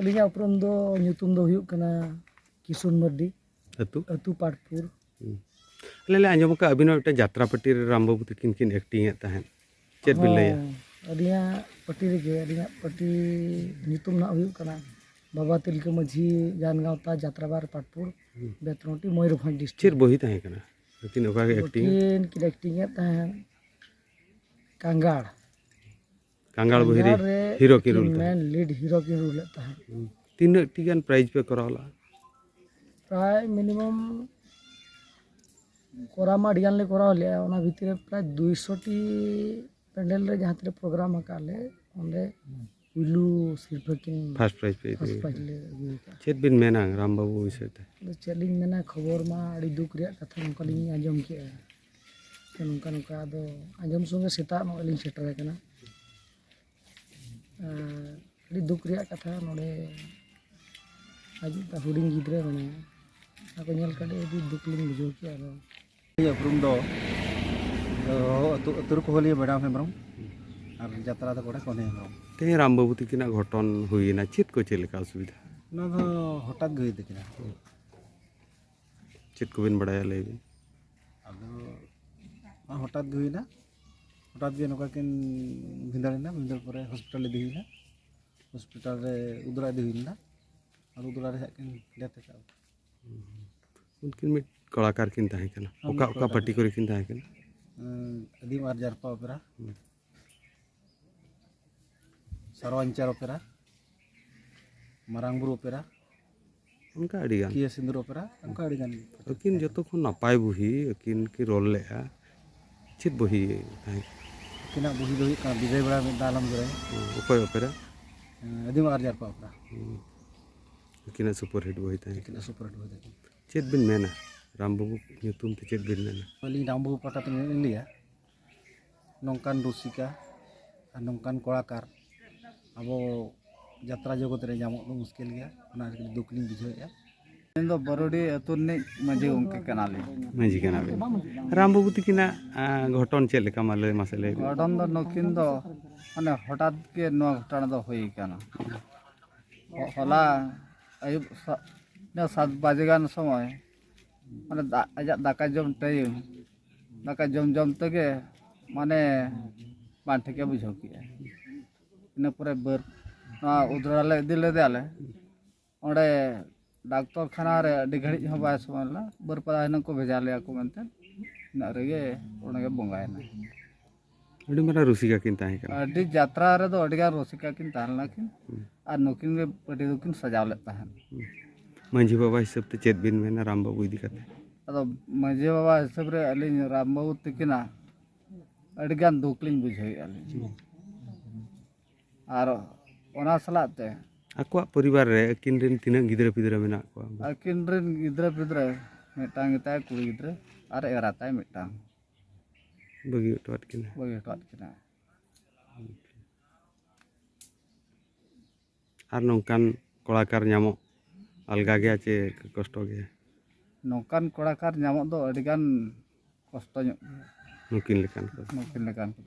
alinga uprum do nyutum do huyuk kana Kisun Mardi atu Patpur ले आंजम का अभी ना यात्रा पट्टी राम बाबू तकिन किन एक्टिंग ताहन चेत बिन लैया अलिया पट्टी रे अलिया पट्टी nyutum ना huyuk kana बाबा तिलका माझी जानगांव ता यात्राबार पाटपुर बेतनोटी मयूरभंज डिस्ट्रिक्ट चेर बही ताहे कना लेकिन ओका एक्टिंग किन एक्टिंग ताहन कांगाड़ कांगाड़ बही रे हीरो की रोल मैन लीड हीरो की रोल ताहन तीन टीगन प्राइज पे करावला प्राय मिनिमम कोरामा डियान ले कोराव ले ओना भितरे प्राय 200 टी पेंडल रे जहां तरे प्रोग्राम हकाले ओंडे उलू सिरफकिन फर्स्ट प्राइज पे ले चेत बिन मेना राम बाबू विषयते चेलिंग मेना खबर मा अड़ी दुख रे कथा नकलिंग आंजम के नोंका नोंका दो आंजम संगे सेता नो लिंग सेटर कना अड़ी दुख रे कथा नोडे आजु ता हुडिंग गिद्रे मने ako nyal kade adi दुख लिंग बुझो के आरो ये अपरूम दो अतुर को होली बड़ा हेमरम और यात्रा तो कोड़े कोने हेमरम ते राम बाबू तकिना घटन हुईना चेत को चेलका असुविधा ना तो हठात गई तकिना चेत को बिन बड़ाया ले अब हठात गई ना हठात भी नोका किन भिंदरना भिंदर परे हॉस्पिटल ले दिहिना हॉस्पिटल रे उदरा दिहिना और उदरा रे किन लेते का उनकिन में कलाकार किन ताहे कना ओका ओका पट्टी करे किन ताहे कना अदीम आर जारपा ओपेरा सरवंचार ओपेरा मारांगबुर ओपेरा उनका अड़ी गान किया सिंदूर ओपेरा उनका अड़ी गान अकिन जतो खन नापाय बुही अकिन की रोल लेआ चित बुही ताहे किना बुही दोही का विजय बड़ा में दालम गरे ओपय ओपेरा अदीम आर जारपा ओपेरा अकिन सुपर हिट बुही ताहे किना सुपर हिट होते चेत बिन मेना राम बाबू nyutum te चेत बिन मेना अली राम बाबू पता तो लिया नौकान रुसिका और नौकान कलाकार अब यात्रा जगत रे जामो तो मुश्किल गया ना दुखली बुझाया इन दो बरोडी अतुरने मजे उनके कनाले मांझी कना बे राम बाबू तकिना घटन चेल लेका माले मासेले घटन दो नकिन दो माने हठात के नो घटना दो होई काना होला आयुब ना 7 बजे गान समय माने आजा दाका जम टाइम दाका जम जम तके माने बांठे के बुझो किया इन परे बर उधराले दिले देले ओडे डॉक्टर खाना रे अडी घड़ी हो बाय समला बर पदा हन को भेजा ले को मनते ना रेगे ओनगे बंगायना अडी मरा रुसिका किन ताहे कना अडी यात्रा रे दो अडी गा रुसिका किन ताहला किन आ नकिन गे अडी दुकिन सजावले ताहन मांझी बाबा हिसाब ते चेत बिन मेना राम बाबू इदी कते अदो मजे बाबा हिसाब रे अली राम बाबू तकिना अडी गान दुखलिन बुझाई अली आर ओना सलाते आको परिवार रे किन रिन तिना गिदरा पिदरा मेना को अकिन रिन गिदरा पिदरा मेटांग ताय कुड़ी गिदरा आर एरा ताय मेटांग बगी टवाट किना आर नौकान कलाकार नामो अलगा गया चे कष्ट गया नौकान कलाकार नामो दो अडिगान कष्ट नुकिन लेकान को